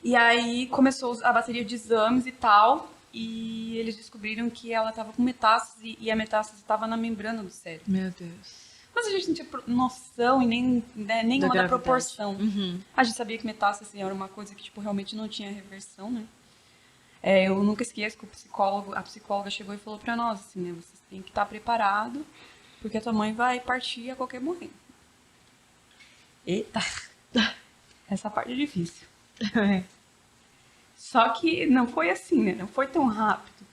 E aí começou a bateria de exames e tal, e eles descobriram que ela estava com metástase e a metástase estava na membrana do cérebro. Meu Deus. Mas a gente não tinha noção e nem, né, Da nenhuma da gravidade. proporção. Uhum. A gente sabia que metástase era uma coisa que tipo, realmente não tinha reversão, né? Eu nunca esqueço que a psicóloga chegou e falou pra nós, assim, né? Vocês têm que estar preparado, porque a tua mãe vai partir a qualquer momento. Eita, essa parte é difícil. Só que não foi assim, né? Não foi tão rápido.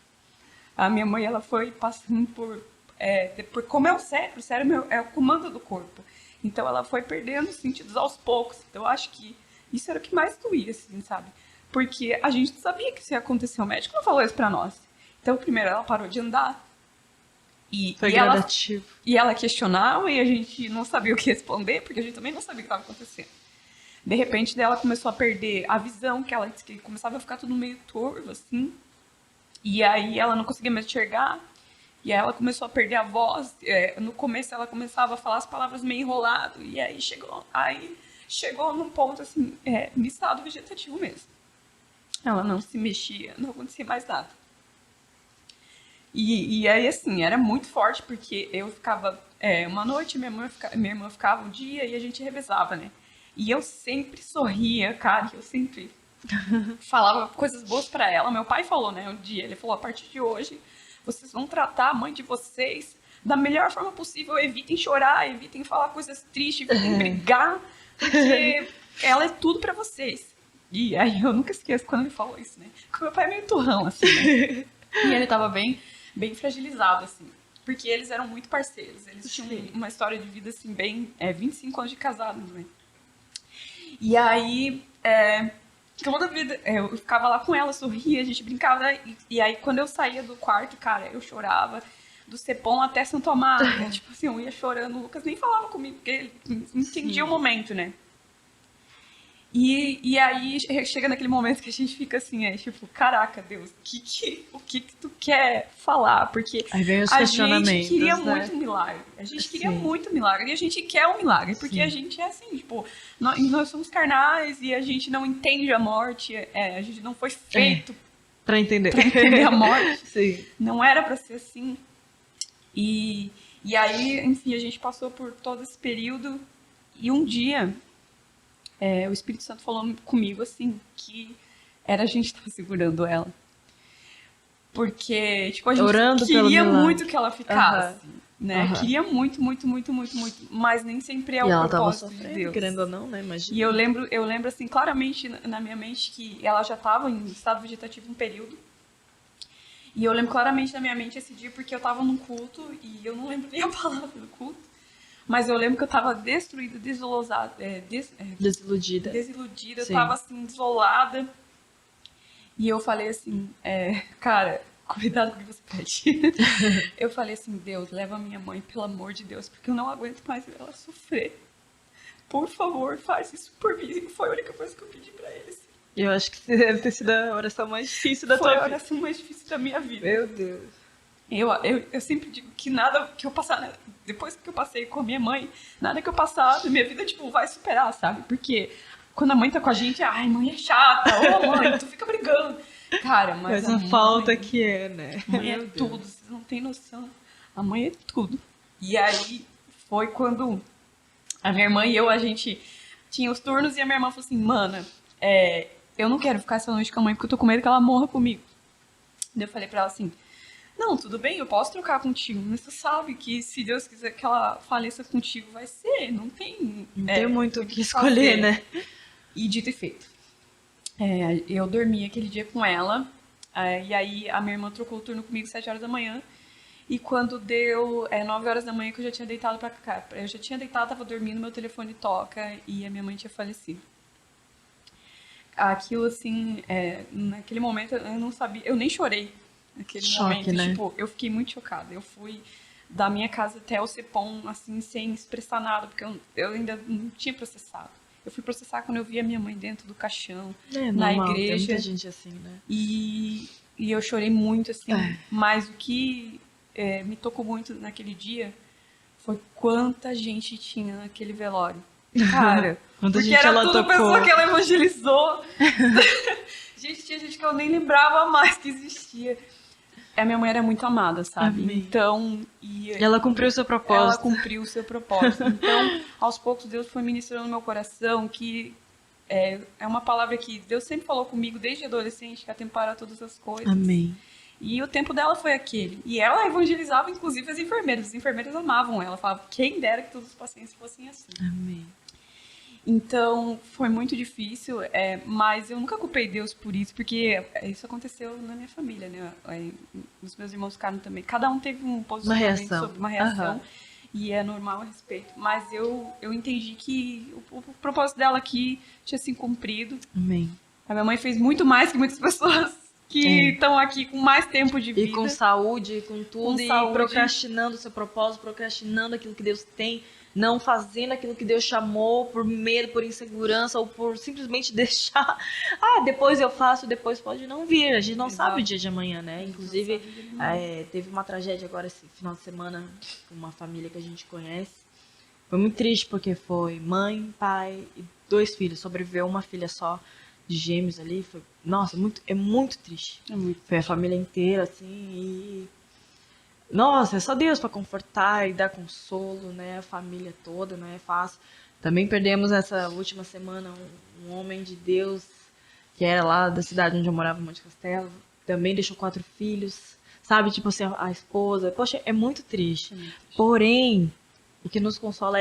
A minha mãe, ela foi passando por como é o cérebro é o comando do corpo. Então ela foi perdendo os sentidos aos poucos. Então eu acho que isso era o que mais doía, assim, sabe? Porque a gente não sabia que isso ia acontecer. O médico não falou isso pra nós. Então primeiro ela parou de andar. E, Foi e, ela, gradativo. e ela questionava e a gente não sabia o que responder, porque a gente também não sabia o que estava acontecendo. De repente, ela começou a perder a visão, que ela disse que começava a ficar tudo meio turvo, assim. E aí ela não conseguia mais enxergar. E aí ela começou a perder a voz. No começo ela começava a falar as palavras meio enrolado. E aí chegou num ponto, assim, no estado vegetativo mesmo. Ela não se mexia, não acontecia mais nada. E aí, assim, era muito forte, porque eu ficava uma noite, minha irmã ficava um dia e a gente revezava, né? E eu sempre sorria, cara, eu sempre falava coisas boas pra ela. Meu pai falou, né, um dia, ele falou, a partir de hoje, vocês vão tratar a mãe de vocês da melhor forma possível, evitem chorar, evitem falar coisas tristes, evitem brigar, porque ela é tudo pra vocês. E aí eu nunca esqueço quando ele falou isso, né? Porque meu pai é meio turrão, assim, né? E ele tava bem fragilizado, assim. Porque eles eram muito parceiros. Eles tinham uma história de vida, assim, bem... 25 anos de casados, né? E aí, toda vida, eu ficava lá com ela, sorria, a gente brincava. E aí, quando eu saía do quarto, cara, eu chorava do Cepom até Santo Amaro. Né? Tipo assim, eu ia chorando. O Lucas nem falava comigo, porque ele entendia o momento, né? E aí chega naquele momento que a gente fica assim, tipo, caraca, Deus, o que tu quer falar? Porque Aí vem os a gente questionamentos, queria né? muito um milagre. A gente queria Sim. muito um milagre. E a gente quer um milagre, porque a Sim. gente é assim, tipo, nós somos carnais e a gente não entende a morte, a gente não foi feito Pra entender. pra entender a morte. Sim. Não era pra ser assim. E aí, enfim, a gente passou por todo esse período e um dia o Espírito Santo falou comigo assim, que era a gente estar segurando ela. Porque, tipo, a gente Orando pelo queria milagre. muito que ela ficasse, Aham. né? Aham. Queria muito, muito, muito, muito, muito, mas nem sempre é E o ela tava propósito de sofrendo, Deus. querendo ou não, né? Imagina. E eu lembro assim, claramente na minha mente que ela já estava em estado vegetativo um período. E eu lembro claramente na minha mente esse dia porque eu estava num culto e eu não lembro nem a palavra do culto. Mas eu lembro que eu tava destruída, desilosada, Desiludida. desiludida, eu Sim. tava assim, desolada. E eu falei assim, cara, cuidado com o que você pede. Eu falei assim, Deus, leva minha mãe, pelo amor de Deus, porque eu não aguento mais ver ela sofrer. Por favor, faz isso por mim. E foi a única coisa que eu pedi pra ele. Assim. Eu acho que deve ter sido a oração mais difícil da Foi tua a vida. oração mais difícil da minha vida. Meu Deus. Eu sempre digo que nada que eu passar, né, depois que eu passei com a minha mãe, nada que eu passar na minha vida, tipo, vai superar, sabe? Porque quando a mãe tá com a gente, ai, mãe é chata, ô mãe, tu fica brigando. Cara, mas a falta que é, né? A mãe é Meu Deus. tudo, vocês não têm noção. A mãe é tudo. E aí foi quando a minha irmã e eu, a gente tinha os turnos e a minha irmã falou assim, mana, eu não quero ficar essa noite com a mãe porque eu tô com medo que ela morra comigo. Daí eu falei pra ela assim, não, tudo bem, eu posso trocar contigo, mas tu sabe que se Deus quiser que ela faleça contigo, vai ser, não tem... Não tem muito o que escolher, né? E dito e feito. Eu dormi aquele dia com ela, e aí a minha irmã trocou o turno comigo às 7 horas da manhã, e quando deu 9 horas da manhã que eu já tinha deitado pra cá, eu já tinha deitado, tava dormindo, meu telefone toca, e a minha mãe tinha falecido. Aquilo, assim, naquele momento eu não sabia, eu nem chorei naquele momento, né? tipo, eu fiquei muito chocada. Eu fui da minha casa até o Cepom, assim, sem expressar nada, porque eu ainda não tinha processado. Eu fui processar quando eu vi a minha mãe dentro do caixão, na normal, igreja. Tem muita gente assim, né? E eu chorei muito, assim, mas o que me tocou muito naquele dia foi quanta gente tinha naquele velório. Cara, Quanta porque gente era ela tudo tocou. pessoa que ela evangelizou. Gente, tinha gente que eu nem lembrava mais que existia. A minha mãe era muito amada, sabe? Amém. Então, Ela cumpriu o seu ela propósito. cumpriu o seu propósito. Então, aos poucos, Deus foi ministrando no meu coração que é uma palavra que Deus sempre falou comigo desde adolescente, que é tempo para todas as coisas. Amém. E o tempo dela foi aquele. E ela evangelizava, inclusive, as enfermeiras. As enfermeiras amavam ela. Falavam, quem dera que todos os pacientes fossem assim. Amém. Então, foi muito difícil, mas eu nunca culpei Deus por isso, porque isso aconteceu na minha família, né? Os meus irmãos ficaram também. Cada um teve um posicionamento reação. sobre uma reação. Aham. E é normal a respeito. Mas eu entendi que o propósito dela aqui tinha se cumprido. Amém. A minha mãe fez muito mais que muitas pessoas que estão aqui com mais tempo de vida. E com saúde, com tudo, Com e saúde. procrastinando o seu propósito, procrastinando aquilo que Deus tem, não fazendo aquilo que Deus chamou por medo, por insegurança, ou por simplesmente deixar. Depois eu faço, depois pode não vir. A gente não Exato. sabe o dia de amanhã, né? Inclusive, Não sabe o dia de amanhã. teve uma tragédia agora esse final de semana com uma família que a gente conhece. Foi muito triste porque foi mãe, pai e 2 filhos. Sobreviveu uma filha só de gêmeos ali. Foi, nossa, é muito triste. É muito. Foi a família inteira, assim, e... Nossa, é só Deus para confortar e dar consolo, né? A família toda, não é fácil. Também perdemos essa última semana um homem de Deus, que era lá da cidade onde eu morava, em Monte Castelo. Também deixou 4 filhos, sabe? Tipo assim, a esposa. Poxa, é muito triste. É muito triste. Porém, o que nos consola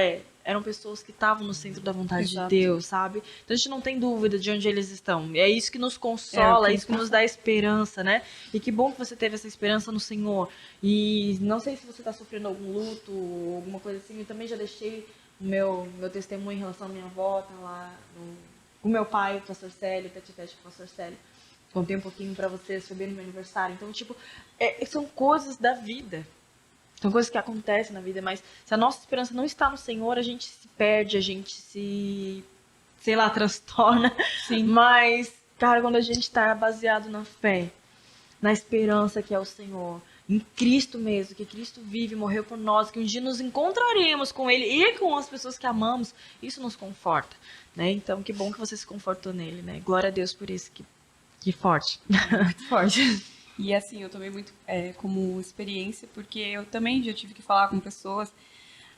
eram pessoas que estavam no centro da vontade Exato. de Deus, sabe? Então a gente não tem dúvida de onde eles estão. É isso que nos consola, é isso que nos dá esperança, né? E que bom que você teve essa esperança no Senhor. E não sei se você está sofrendo algum luto ou alguma coisa assim. Eu também já deixei o meu testemunho em relação à minha avó, tá lá com o meu pai, o pastor Célio, tete-tete com o pastor Célio. Contei um pouquinho pra vocês, foi bem no meu aniversário. Então, tipo, são coisas da vida. São coisas que acontecem na vida, mas se a nossa esperança não está no Senhor, a gente se perde, a gente se, sei lá, transtorna. Sim. Mas, cara, quando a gente está baseado na fé, na esperança que é o Senhor, em Cristo mesmo, que Cristo vive, morreu por nós, que um dia nos encontraremos com Ele e com as pessoas que amamos, isso nos conforta, né? Então, que bom que você se confortou nele, né? Glória a Deus por isso, que forte. Muito forte. E assim, eu tomei muito como experiência, porque eu também já tive que falar com pessoas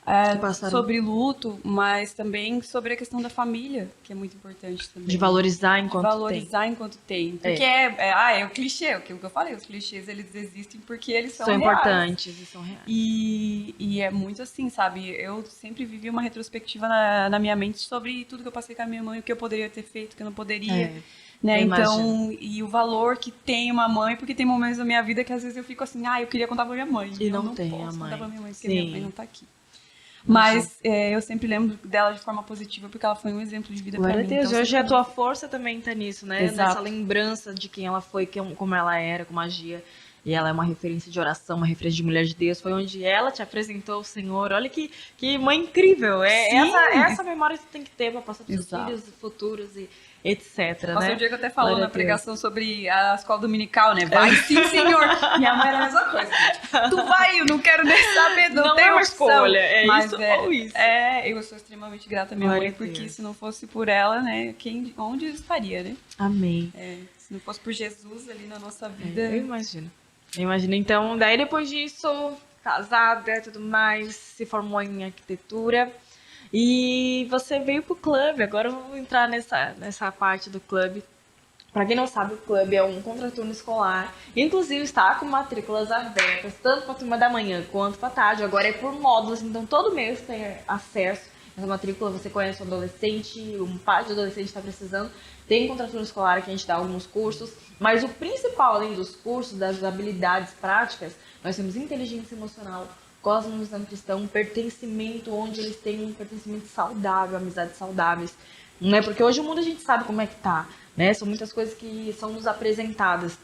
Que passaram. sobre luto, mas também sobre a questão da família, que é muito importante também. De valorizar De enquanto valorizar enquanto tem. Porque é o clichê, o que eu falei, os clichês eles existem porque eles tem. são São reais. importantes e são reais. E é muito assim, sabe? Eu sempre vivi uma retrospectiva na minha mente sobre tudo que eu passei com a minha mãe, o que eu poderia ter feito, o que eu não poderia. Né? Eu Então, e o valor que tem uma mãe, porque tem momentos da minha vida que às vezes eu fico assim, eu queria contar pra minha mãe. E eu não tem posso a mãe. contar pra minha mãe, porque Sim. minha mãe não tá aqui. Mas eu sempre lembro dela de forma positiva, porque ela foi um exemplo de vida pra Glória mim. a Deus, Então, hoje sempre- a tua força também tá nisso, né? Exato. Nessa lembrança de quem ela foi, como ela era, com magia. E ela é uma referência de oração, uma referência de mulher de Deus. Foi onde ela te apresentou o Senhor. Olha que mãe incrível. Sim. Essa memória que você tem que ter para passar para os seus Exato. filhos futuros e etc. O pastor Né? Diego até falou Glória na a Deus. pregação sobre a escola dominical, né? Vai sim, senhor! Minha mãe era a mesma coisa. Gente. Tu vai, eu não quero nem saber, não, Não tem é uma opção. escolha, é Mas isso ou isso. eu sou extremamente grata à minha Glória mãe, a porque Deus. se não fosse por ela, né, onde eu estaria, né? Amém. Se não fosse por Jesus ali na nossa Eu vida. imagino. Então, daí depois disso, casada e tudo mais, se formou em arquitetura. E você veio pro clube. Agora eu vou entrar nessa parte do clube. Para quem não sabe, o clube é um contraturno escolar. Inclusive está com matrículas abertas, tanto para a turma da manhã quanto para tarde. Agora é por módulos, então todo mês tem acesso. Essa matrícula, você conhece um adolescente, um pai de adolescente está precisando. Tem contraturno escolar que a gente dá alguns cursos. Mas o principal, além dos cursos, das habilidades práticas, nós temos inteligência emocional, cosmovisão cristã, pertencimento, onde eles têm um pertencimento saudável, amizades saudáveis. Né? Porque hoje o mundo a gente sabe como é que tá, né? São muitas coisas que são nos apresentadas.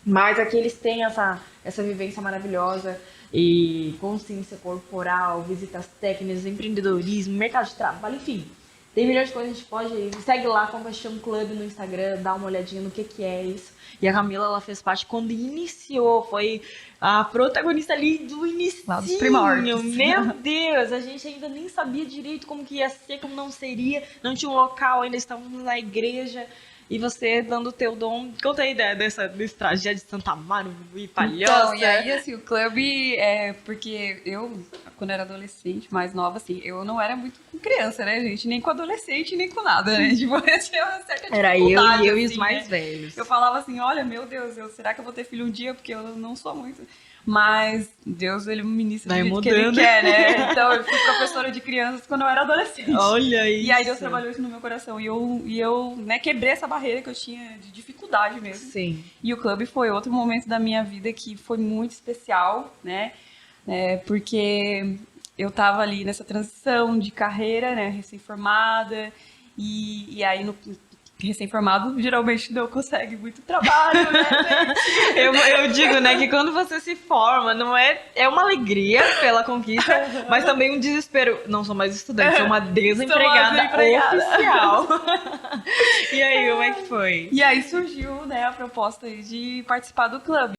Mas aqui eles têm essa vivência maravilhosa e consciência corporal, visitas técnicas, empreendedorismo, mercado de trabalho, enfim. Tem milhões de coisas, a gente pode ir. Segue lá, Compaixão Club no Instagram, dá uma olhadinha no que é isso. E a Camila, ela fez parte quando iniciou, foi a protagonista ali do início. Lá dos primórdios. Meu Deus, a gente ainda nem sabia direito como que ia ser, como não seria. Não tinha um local, ainda estávamos na igreja. E você dando o teu dom. Conta a ideia desse trajeto de Santa Amaro e Palhoça. Então, e aí, assim, o clube, porque eu, quando era adolescente, mais nova, assim, eu não era muito com criança, né, gente? Nem com adolescente, nem com nada, né? Tipo, eu tinha uma certa dificuldade. Era eu e os assim, mais né? velhos. Eu falava assim, olha, meu Deus, será que eu vou ter filho um dia? Porque eu não sou muito... Mas Deus, ele me ministra do jeito que ele quer, né? Então, eu fui professora de crianças quando eu era adolescente. Olha isso. E aí Deus trabalhou isso no meu coração. E eu né, quebrei essa barreira que eu tinha de dificuldade mesmo. Sim. E o clube foi outro momento da minha vida que foi muito especial, né? Porque eu tava ali nessa transição de carreira, né? Recém-formada. E aí, recém-formado geralmente não consegue muito trabalho, né, gente? Eu digo, né, que quando você se forma, não é uma alegria pela conquista, mas também um desespero. Não sou mais estudante, sou uma desempregada oficial. E aí, como é que foi? E aí surgiu, né, a proposta aí de participar do clube.